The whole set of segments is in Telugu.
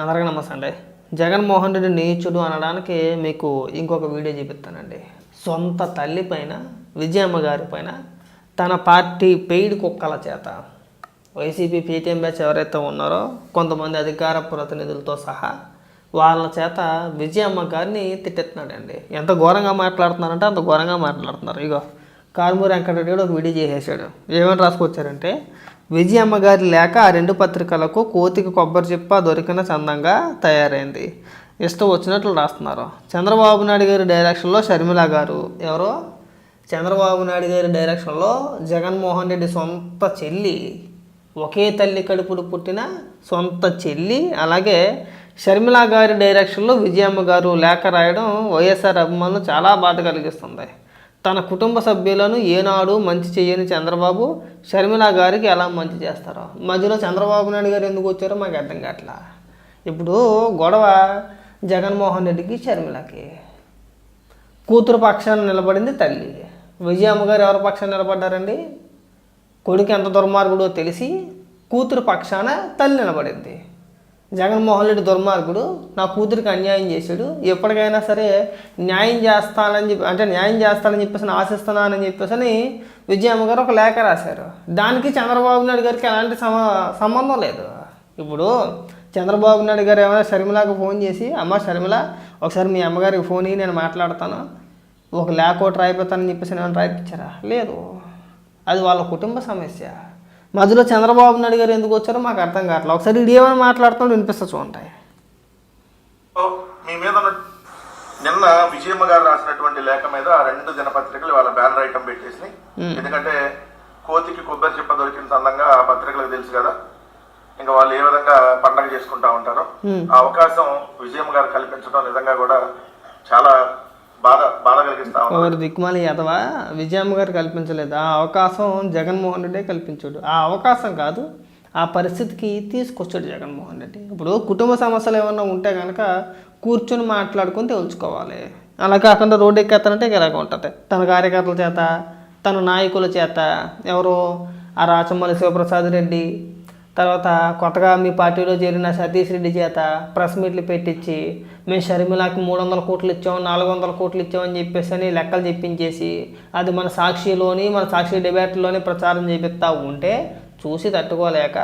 అందరికీ నమస్తే అండి. జగన్మోహన్ రెడ్డి నీచుడు అనడానికి మీకు ఇంకొక వీడియో చూపిస్తానండి. సొంత తల్లి పైన, విజయమ్మ గారి పైన తన పార్టీ పెయిడ్ కుక్కల చేత వైసీపీ పీటీఎం బ్యాచ్ ఎవరైతే ఉన్నారో కొంతమంది అధికార ప్రతినిధులతో సహా వాళ్ళ చేత విజయమ్మ గారిని తిట్టెత్తున్నాడండి. ఎంత ఘోరంగా మాట్లాడుతున్నారంటే అంత ఘోరంగా మాట్లాడుతున్నారు. ఇగో కారుమూరి వెంకటరెడ్డి కూడా ఒక వీడియో చేసేసాడు. ఏమని రాసుకొచ్చారంటే, విజయమ్మ గారి లేక ఆ రెండు పత్రికలకు కోతికి కొబ్బరి చిప్ప దొరికిన చందంగా తయారైంది. ఇష్టం వచ్చినట్లు రాస్తున్నారు. చంద్రబాబు నాయుడు గారి డైరెక్షన్లో షర్మిల గారు, ఎవరో చంద్రబాబు నాయుడు గారి డైరెక్షన్లో జగన్మోహన్ రెడ్డి సొంత చెల్లి, ఒకే తల్లి కడుపుడు పుట్టిన సొంత చెల్లి, అలాగే షర్మిల గారి డైరెక్షన్లో విజయమ్మ గారు లేఖ రాయడం వైఎస్ఆర్ అభిమానులు చాలా బాధ కలిగిస్తుంది. తన కుటుంబ సభ్యులను ఏనాడు మంచి చేయని చంద్రబాబు షర్మిల గారికి ఎలా మంచి చేస్తారో, మధ్యలో చంద్రబాబు నాయుడు గారు ఎందుకు వచ్చారో మాకు అర్థం కావట్లా. ఇప్పుడు గొడవ జగన్మోహన్ రెడ్డికి షర్మిలకి. కూతురు పక్షాన్ని నిలబడింది తల్లి. విజయమ్మ గారు ఎవరి పక్షాన్ని నిలబడ్డారండి? కొడుకు ఎంత దుర్మార్గుడో తెలిసి కూతురు పక్షాన తల్లి నిలబడింది. జగన్మోహన్ రెడ్డి దుర్మార్గుడు, నా కూతురికి అన్యాయం చేశాడు, ఎప్పటికైనా సరే న్యాయం చేస్తానని చెప్పేసి ఆశిస్తున్నానని చెప్పేసి విజయమ్మ గారు ఒక లేఖ రాశారు. దానికి చంద్రబాబు నాయుడు గారికి ఎలాంటి సంబంధం లేదు. ఇప్పుడు చంద్రబాబు నాయుడు గారు ఏమైనా షర్మిలాకి ఫోన్ చేసి, అమ్మ షర్మిల ఒకసారి మీ అమ్మగారికి ఫోన్ ఇయ్యి, నేను మాట్లాడతాను, ఒక లేఖ ఒకటి రాయిపోతానని చెప్పేసి ఏమైనా రాయిపించారా? లేదు. అది వాళ్ళ కుటుంబ సమస్య. మధ్యలో చంద్రబాబు నాయుడు గారు ఎందుకు వచ్చారో మాకు అర్థం కావట్లేదు. ఒకసారి ఇది ఏమైనా మాట్లాడుతున్నాడు వినిపిస్తా చూడండి. మీ మీద నిన్న విజయమ్మ గారు రాసినటువంటి లేఖ మీద ఆ రెండు దినపత్రికలు వాళ్ళ బ్యానర్ ఐటమ్ పెట్టేసి, ఎందుకంటే కోతికి కొబ్బరి చిప్ప దొరికిన సందంగా ఆ పత్రికలకు తెలుసు కదా, ఇంకా వాళ్ళు ఏ విధంగా పండగ చేసుకుంటా ఉంటారో ఆ అవకాశం విజయమ్మ గారు కల్పించడం నిజంగా కూడా చాలా బాధ కలిగిస్తా ఉంది. దిక్కుమాలి యాదవా విజయమ్మ గారు కల్పించలేదు, ఆ అవకాశం జగన్మోహన్ రెడ్డి కల్పించాడు. ఆ అవకాశం కాదు, ఆ పరిస్థితికి తీసుకొచ్చాడు జగన్మోహన్ రెడ్డి. ఇప్పుడు కుటుంబ సమస్యలు ఏమన్నా ఉంటే కనుక కూర్చొని మాట్లాడుకొని తెలుసుకోవాలి. అలా కాకుండా రోడ్డు ఎక్కేస్తానంటే ఇలాగ ఉంటుంది. తన కార్యకర్తల చేత, తన నాయకుల చేత, ఎవరో ఆ రాచమల్లి శివప్రసాద్ రెడ్డి, తర్వాత కొత్తగా మీ పార్టీలో చేరిన సతీష్ రెడ్డి చేత ప్రెస్ మీట్లు పెట్టించి, మేము షర్మిలాకి 300 కోట్లు ఇచ్చాము, 400 కోట్లు ఇచ్చామని చెప్పేసి అని లెక్కలు చెప్పించేసి, అది మన సాక్షి డిబేట్లోని ప్రచారం చేపిస్తూ ఉంటే చూసి తట్టుకోలేక,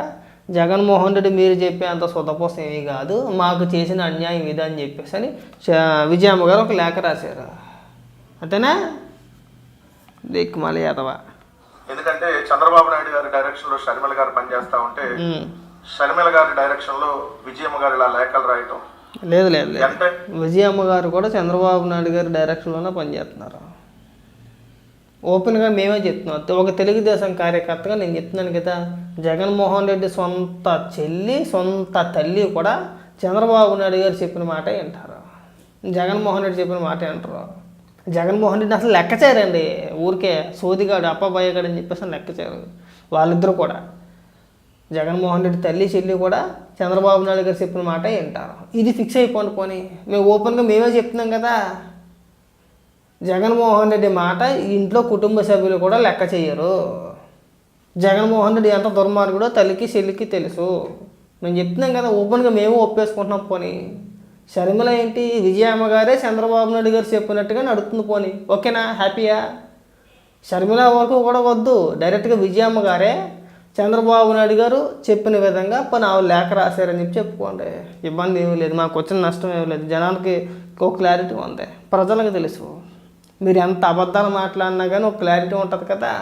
జగన్మోహన్ రెడ్డి మీరు చెప్పే అంత సొదపోసం ఏమీ కాదు, మాకు చేసిన అన్యాయం ఇది అని చెప్పేసి అని విజయమ్మ గారు ఒక లేఖ రాశారు. అంతేనా? దిక్కుమాలి యాదవ. ఎందుకంటే చంద్రబాబు నాయుడు గారి డైరెక్షన్ లో షర్మిల గారు పనిచేస్తా ఉంటే, షర్మిల గారి డైరెక్షన్ లో విజయమ్మ గారు ఇలా లేఖలు రాయటం లేదు. విజయమ్మ గారు కూడా చంద్రబాబు నాయుడు గారి డైరెక్షన్లోనే పనిచేస్తున్నారు. ఓపెన్గా మేమే చెప్తున్నాం. ఒక తెలుగుదేశం కార్యకర్తగా నేను చెప్తున్నాను కదా, జగన్మోహన్ రెడ్డి సొంత చెల్లి, సొంత తల్లి కూడా చంద్రబాబు నాయుడు గారు చెప్పిన మాట వింటారు, జగన్మోహన్ రెడ్డి చెప్పిన మాట వింటారు. జగన్మోహన్ రెడ్డి అసలు లెక్క చేయరండి, ఊరికే సోదిగాడు అప్పబయ్యగాడు అని చెప్పేసి లెక్క చేయరు. వాళ్ళిద్దరూ కూడా, జగన్మోహన్ రెడ్డి తల్లి చెల్లి కూడా చంద్రబాబు నాయుడు గారు చెప్పిన మాట వింటారు. ఇది ఫిక్స్ అయిపోండి. పోనీ మేము ఓపెన్గా మేమే చెప్తున్నాం కదా, జగన్మోహన్ రెడ్డి మాట ఇంట్లో కుటుంబ సభ్యులు కూడా లెక్క చేయరు. జగన్మోహన్ రెడ్డి ఎంత దుర్మార్గుడో తల్లికి చెల్లికి తెలుసు. మేము చెప్తున్నాం కదా, ఓపెన్గా మేము ఒప్పేసుకుంటున్నాం. పోనీ షర్మిల ఏంటి, విజయమ్మ గారే చంద్రబాబు నాయుడు గారు చెప్పినట్టుగా నడుస్తుంది. పోనీ ఓకేనా, హ్యాపీయా? షర్మిల వరకు కూడా వద్దు, డైరెక్ట్గా విజయమ్మ గారే చంద్రబాబు నాయుడు గారు చెప్పిన విధంగా పని ఆవిడ లేఖ రాశారని చెప్పుకోండి. ఇబ్బంది ఏమీ లేదు, మాకు వచ్చిన నష్టం ఏమీ లేదు. జనానికి ఒక క్లారిటీ ఉంది, ప్రజలకు తెలుసు. మీరు ఎంత అబద్ధాలు మాట్లాడినా కానీ ఒక క్లారిటీ ఉంటుంది కదా.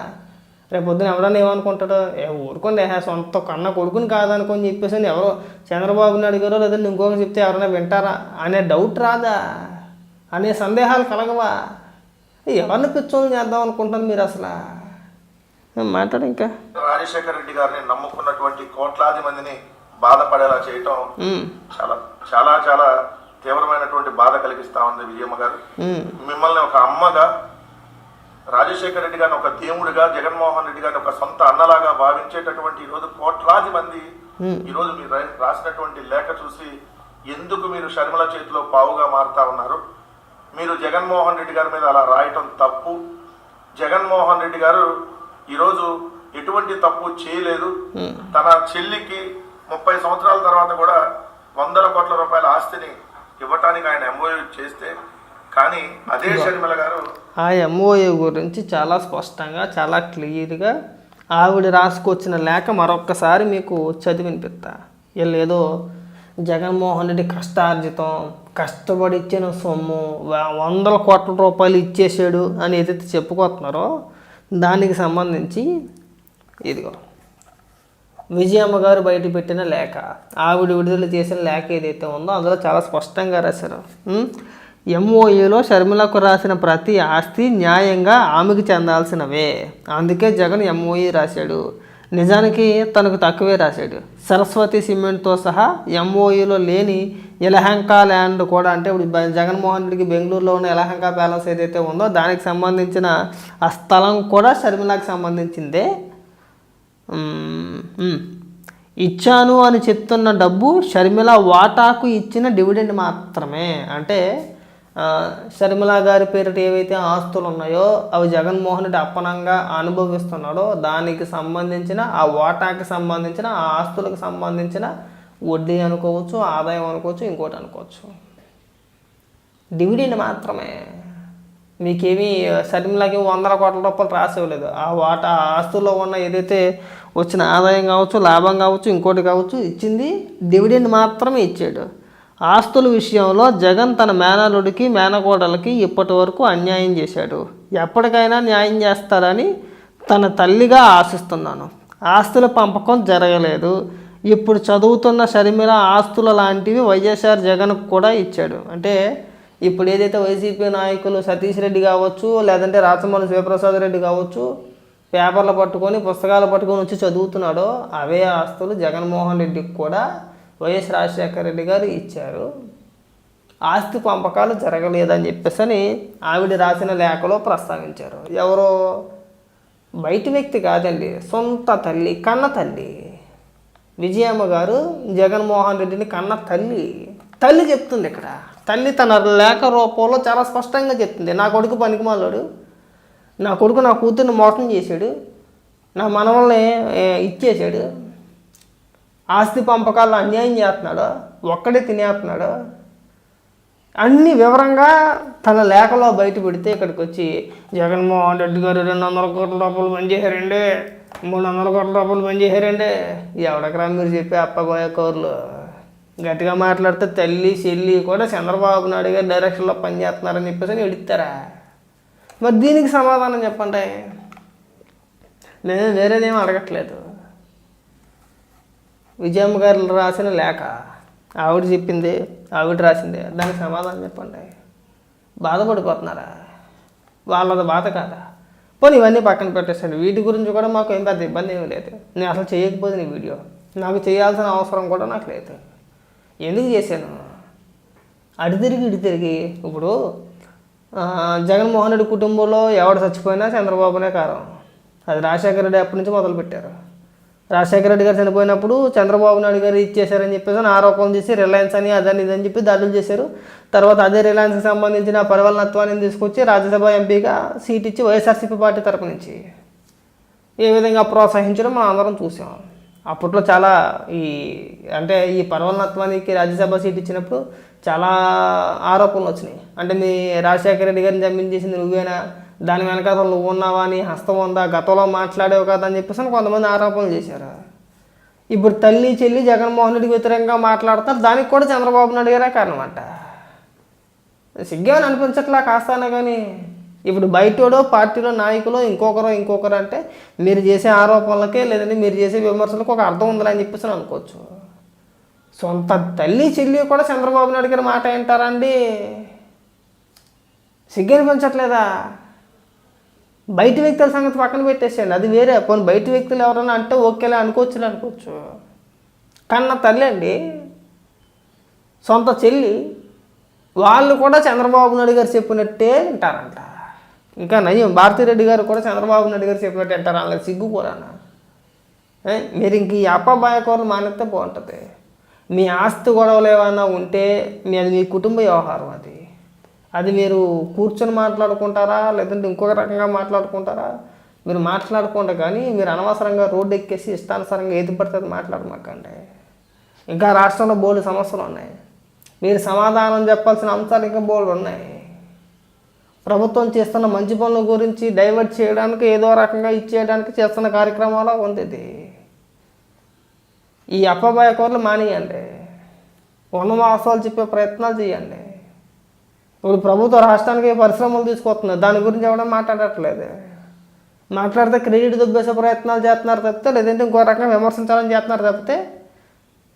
రేపు పొద్దున ఎవడన్నా ఏమనుకుంటాడో, ఊరుకోండి సొంత కన్న కొడుకుని కాదనుకొని చెప్పేసి ఎవరో చంద్రబాబు నాయుడు గారు లేదంటే ఇంకొక చెప్తే ఎవరైనా వింటారా అనే డౌట్ రాదా, అనే సందేహాలు కలగవా? ఎవరిని పిచ్చోళ్ళు చేద్దాం అనుకుంటాను మీరు అసలు? మాట్లాడు. ఇంకా రాజశేఖర రెడ్డి గారిని నమ్ముకున్నటువంటి కోట్లాది మందిని బాధపడేలా చేయటం చాలా చాలా చాలా తీవ్రమైనటువంటి బాధ కలిగిస్తా ఉంది విజయమ్మ గారు. మిమ్మల్ని ఒక అమ్మగా, రాజశేఖర రెడ్డి గారిని ఒక దేవుడిగా, జగన్మోహన్ రెడ్డి గారిని ఒక సొంత అన్నలాగా భావించేటటువంటి ఈరోజు కోట్లాది మంది ఈరోజు మీరు రాసినటువంటి లేఖ చూసి ఎందుకు మీరు షర్మిల చేతిలో పావుగా మారుతా ఉన్నారు? మీరు జగన్మోహన్ రెడ్డి గారి మీద అలా రాయటం తప్పు. జగన్మోహన్ రెడ్డి గారు ఈరోజు ఎటువంటి తప్పు చేయలేదు. తన చెల్లికి 30 సంవత్సరాల తర్వాత కూడా వందల కోట్ల రూపాయల ఆస్తిని ఇవ్వటానికి ఆయన ఎంఓయూ చేస్తే, కానీ అదే షర్మిల గారు ఆ ఎంఓయూ గురించి చాలా స్పష్టంగా చాలా క్లియర్గా ఆవిడ రాసుకొచ్చిన లేఖ మరొక్కసారి మీకు చదివినిపిస్తా. వీళ్ళు ఏదో జగన్మోహన్ రెడ్డి కష్టార్జితం, కష్టపడి ఇచ్చిన సొమ్ము వందల కోట్ల రూపాయలు ఇచ్చేసాడు అని ఏదైతే చెప్పుకొస్తున్నారో దానికి సంబంధించి ఇదిగో విజయమ్మ గారు బయట పెట్టిన లేఖ, ఆవిడ విడుదల చేసిన లేఖ ఏదైతే ఉందో అందులో చాలా స్పష్టంగా రాశారు. ఎంఓఏలో షర్మిలకు రాసిన ప్రతి ఆస్తి న్యాయంగా ఆమెకు చెందాల్సినవే, అందుకే జగన్ ఎంఓఏ రాశాడు. నిజానికి తనకు తక్కువే రాశాడు. సరస్వతి సిమెంట్తో సహా ఎంఓఏలో లేని యలహంక ల్యాండ్ కూడా, అంటే ఇప్పుడు జగన్మోహన్ రెడ్డికి బెంగళూరులో ఉన్న యలహంక ప్యాలెస్ ఏదైతే ఉందో దానికి సంబంధించిన ఆ స్థలం కూడా షర్మిలకు సంబంధించిందే. ఇచ్చాను అని చెప్తున్న డబ్బు షర్మిల వాటాకు ఇచ్చిన డివిడెండ్ మాత్రమే. అంటే షర్మిల గారి పేరిట ఏవైతే ఆస్తులు ఉన్నాయో అవి జగన్మోహన్ రెడ్డి అప్పనంగా అనుభవిస్తున్నాడో దానికి సంబంధించిన ఆ వాటాకి సంబంధించిన ఆ ఆస్తులకు సంబంధించిన వడ్డీ అనుకోవచ్చు, ఆదాయం అనుకోవచ్చు, ఇంకోటి అనుకోవచ్చు. డివిడెండ్ మాత్రమే. మీకేమీ షర్మిలకి వందల కోట్ల రూపాయలు రాసివ్వలేదు. ఆ వాటా ఆస్తుల్లో ఉన్న ఏదైతే వచ్చిన ఆదాయం కావచ్చు, లాభం కావచ్చు, ఇంకోటి కావచ్చు, ఇచ్చింది డివిడెండ్ మాత్రమే ఇచ్చాడు. ఆస్తుల విషయంలో జగన్ తన మేనల్లుడికి మేనకోడలకి ఇప్పటి వరకు అన్యాయం చేశాడు. ఎప్పటికైనా న్యాయం చేస్తారని తన తల్లిగా ఆశిస్తున్నాను. ఆస్తుల పంపకం జరగలేదు. ఇప్పుడు చదువుతున్న షర్మిల ఆస్తుల లాంటివి వైఎస్ఆర్ జగన్కు కూడా ఇచ్చాడు. అంటే ఇప్పుడు ఏదైతే వైసీపీ నాయకులు సతీష్ రెడ్డి కావచ్చు, లేదంటే రాచమల్లి శివప్రసాద్ రెడ్డి కావచ్చు, పేపర్లు పట్టుకొని పుస్తకాలు పట్టుకొని వచ్చి చదువుతున్నాడో అవే ఆస్తులు జగన్మోహన్ రెడ్డికి కూడా వైఎస్ రాజశేఖర రెడ్డి గారు ఇచ్చారు. ఆస్తి పంపకాలు జరగలేదని చెప్పేసి అని ఆవిడ రాసిన లేఖలో ప్రస్తావించారు. ఎవరో బయట వ్యక్తి కాదండి, సొంత తల్లి, కన్న తల్లి విజయమ్మ గారు జగన్మోహన్ రెడ్డిని కన్న తల్లి చెప్తుంది. ఇక్కడ తల్లి తన లేఖ రూపంలో చాలా స్పష్టంగా చెప్తుంది. నా కొడుకు పనికిమాలాడు, నా కొడుకు నా కూతుర్ని మోసం చేశాడు, నా మనవల్ని ఇచ్చేసాడు, ఆస్తి పంపకాల్లో అన్యాయం చేస్తున్నాడు, ఒక్కడే తినేస్తున్నాడు, అన్ని వివరంగా తన లేఖలో బయట పెడితే ఇక్కడికి వచ్చి జగన్మోహన్ రెడ్డి గారు 200 కోట్ల రూపాయలు పనిచేశారండి, 300 కోట్ల రూపాయలు పనిచేశారండి, ఎవడకరా మీరు చెప్పే అప్పగోయ కోర్లు. గట్టిగా మాట్లాడితే తల్లి చెల్లి కూడా చంద్రబాబు నాయుడు గారు డైరెక్షన్లో పనిచేస్తున్నారని చెప్పేసి ఎడుతారా? మరి దీనికి సమాధానం చెప్పండి. నేను వేరేదేమీ అడగట్లేదు. విజయమ్మ గారు రాసిన లేఖ, ఆవిడ చెప్పింది, ఆవిడ రాసింది, దానికి సమాధానం చెప్పండి. బాధపడిపోతున్నారా? వాళ్ళది బాధ కాదా? పోనీ ఇవన్నీ పక్కన పెట్టేసండి. వీటి గురించి కూడా మాకు ఏం పెద్ద ఇబ్బంది ఏమీ లేదు. నేను అసలు చేయకపోతే నీ వీడియో నాకు చేయాల్సిన అవసరం కూడా నాకు లేదు. ఎందుకు చేశాను? ఇటు తిరిగి ఇప్పుడు జగన్మోహన్ రెడ్డి కుటుంబంలో ఎవడు చచ్చిపోయినా చంద్రబాబునే కారణం. అది రాజశేఖర రెడ్డి అప్పటి నుంచి మొదలుపెట్టారు. రాజశేఖర రెడ్డి గారు చనిపోయినప్పుడు చంద్రబాబు నాయుడు గారు ఇచ్చేశారని చెప్పేసి ఆరోపణలు చేసి రిలయన్స్ అని అదని ఇదని చెప్పి దాడులు చేశారు. తర్వాత అదే రిలయన్స్కి సంబంధించిన పరివలనత్వాన్ని తీసుకొచ్చి రాజ్యసభ ఎంపీగా సీట్ ఇచ్చి వైఎస్ఆర్సీపీ పార్టీ తరపు నుంచి ఏ విధంగా ప్రోత్సహించడం మనం అందరం చూసాం. అప్పట్లో చాలా ఈ పరివలనత్వానికి రాజ్యసభ సీట్ ఇచ్చినప్పుడు చాలా ఆరోపణలు వచ్చినాయి. అంటే మీ రాజశేఖర రెడ్డి గారిని చంపించేసింది నువ్వేనా, దాని వెనక అసలు నువ్వు ఉన్నావా, నీ హస్తం ఉందా, గతంలో మాట్లాడేవు కదా అని చెప్పేసి కొంతమంది ఆరోపణలు చేశారు. ఇప్పుడు తల్లి చెల్లి జగన్మోహన్ రెడ్డికి వ్యతిరేకంగా మాట్లాడతారు. దానికి కూడా చంద్రబాబు నాయుడు గారే కారణం అంట. సిగ్గేమని అనిపించట్లా కాస్తానే. కానీ ఇప్పుడు బయటోడో పార్టీలో నాయకులు ఇంకొకరు అంటే మీరు చేసే ఆరోపణలకే లేదంటే మీరు చేసే విమర్శలకు ఒక అర్థం ఉందని అని చెప్పేసి అనుకోవచ్చు. సొంత తల్లి చెల్లి కూడా చంద్రబాబు నాయుడు గారి మాట ఏంటారండి? సిగ్గు అనిపించట్లేదా? బయట వ్యక్తుల సంగతి పక్కన పెట్టేసేయండి, అది వేరే. పోనీ బయట వ్యక్తులు ఎవరైనా అంటే ఓకేలే అనుకోవచ్చు. కన్న తల్లి అండి, సొంత చెల్లి, వాళ్ళు కూడా చంద్రబాబు నాయుడు గారు చెప్పినట్టే వింటారంట. ఇంకా నయ్యం భారతిరెడ్డి గారు కూడా చంద్రబాబు నాయుడు గారు చెప్పినట్టు వింటారు. వాళ్ళకి సిగ్గు కూడానా? మీరు ఇంక ఈ అప్పబాయ కూరలు మానేస్తే బాగుంటుంది. మీ ఆస్తి గొడవలు ఏమైనా ఉంటే అది మీ కుటుంబ వ్యవహారం. అది మీరు కూర్చొని మాట్లాడుకుంటారా లేదంటే ఇంకొక రకంగా మాట్లాడుకుంటారా? మీరు మాట్లాడుకుంటే కానీ మీరు అనవసరంగా రోడ్డు ఎక్కేసి ఇష్టానుసారంగా ఏది పడుతుంది మాట్లాడమాకండి. ఇంకా రాష్ట్రంలో బోల్డు సమస్యలు ఉన్నాయి. మీరు సమాధానం చెప్పాల్సిన అంశాలు ఇంకా బోల్డు ఉన్నాయి. ప్రభుత్వం చేస్తున్న మంచి పనుల గురించి డైవర్ట్ చేయడానికి ఏదో రకంగా ఇచ్చేయడానికి చేస్తున్న కార్యక్రమాలు ఉంది ఇది. ఈ అప్పబాయ కూరలు మానేయండి, ఉన్నవాసాలు చెప్పే ప్రయత్నాలు చేయండి. ఇప్పుడు ప్రభుత్వం రాష్ట్రానికి పరిశ్రమలు తీసుకొస్తుంది, దాని గురించి ఎవడో మాట్లాడట్లేదు. మాట్లాడితే క్రెడిట్ దుబ్బేసే ప్రయత్నాలు చేస్తున్నారు తప్పితే, లేదంటే ఇంకో రకంగా విమర్శించాలని చేస్తున్నారు తప్పితే,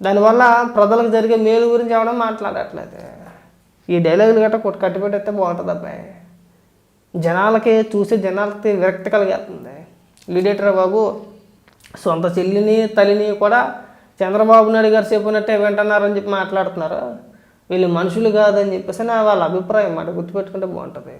దానివల్ల ప్రజలకు జరిగే మేలు గురించి ఎవడో మాట్లాడట్లేదు. ఈ డైలాగులు గట్రా కట్టిపెట్టేస్తే బాగుంటుంది అబ్బాయి. జనాలకి విరక్తి కలిగేస్తుంది. లీడేటర్ బాబు సొంత చెల్లిని తల్లిని కూడా చంద్రబాబు నాయుడు గారు చెప్పినట్టే వింటున్నారని చెప్పి మాట్లాడుతున్నారు. వీళ్ళు మనుషులు కాదని చెప్పేసి వాళ్ళ అభిప్రాయం మాట గుర్తుపెట్టుకుంటే బాగుంటుంది.